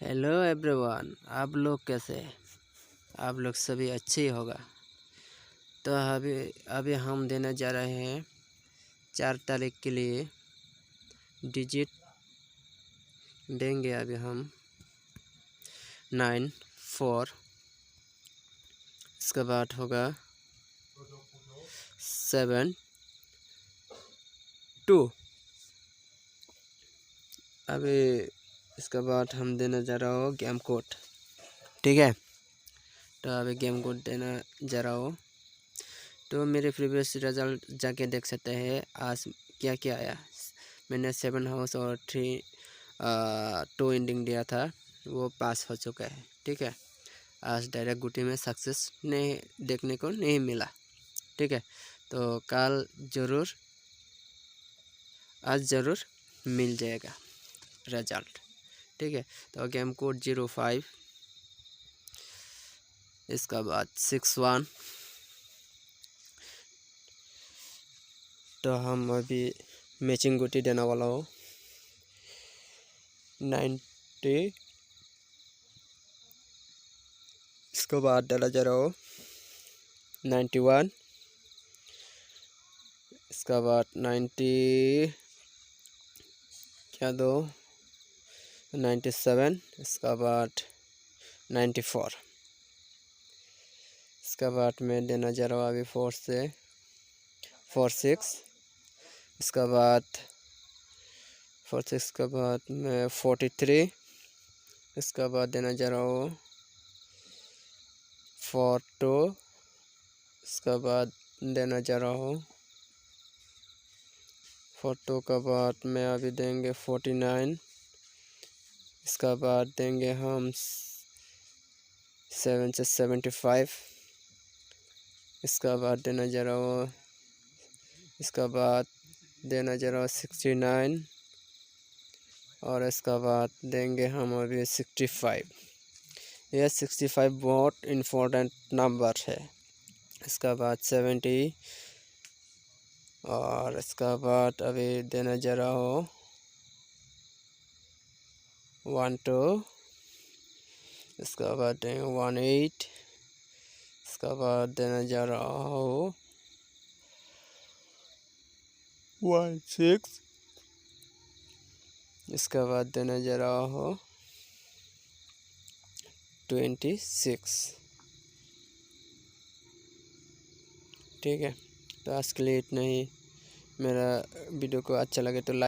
Hello everyone, आप लोग कैसे हैं? आप लोग सभी अच्छे ही होगा। तो अभी हम देने जा रहे हैं 4 तारीख के लिए डिजिट देंगे। अभी हम 9 4, इसके बाद होगा 7 2। अभी इसके बाद हम देने जा रहा हूँ गेम कोड, ठीक है। तो अभी गेम कोड देना जा रहा हूँ। तो मेरे प्रीवियस रिजल्ट जाके देख सकते हैं आज क्या क्या आया। मैंने 7 हाउस और 2 एंडिंग दिया था, वो पास हो चुका है, ठीक है। आज डायरेक्ट गुटी में सक्सेस नहीं देखने को नहीं मिला, ठीक है। तो कल आज ज़रूर मिल जाएगा रिजल्ट, ठीक है। तो गेम कोड 05, इसका बाद 61। तो हम अभी मैचिंग गुटी देने वाला हूँ 90। इसके बाद डाला जा रहा हो 91। इसका बाद 90 क्या दो 97। इसका बाद 94। इसका बाद मैं देना जा रहा हूँ अभी 4 से 46। इसका बाद 46 के बाद मैं 43। इसका बाद देना जा रहा हूँ 42। इसका बाद देना जा रहा हूँ 42 का बाद मैं अभी देंगे 49। इसका बाद देंगे हम 7 से 75। इसका बाद देना जा रहा हूँ इसका बाद देना जा रहा हूँ 69। और इसका बाद देंगे हम अभी 65। यह 65 बहुत इम्पोर्टेंट नंबर है। इसका बाद 70। और इसका बाद अभी देना जा रहा हो 12। इसका बाद देंगे 18। इसका बाद देना जा रहा हो 16। इसका बाद देना जा रहा हो 26, ठीक है। तो आज के लिए इतना ही। मेरा वीडियो को अच्छा लगे तो लाइक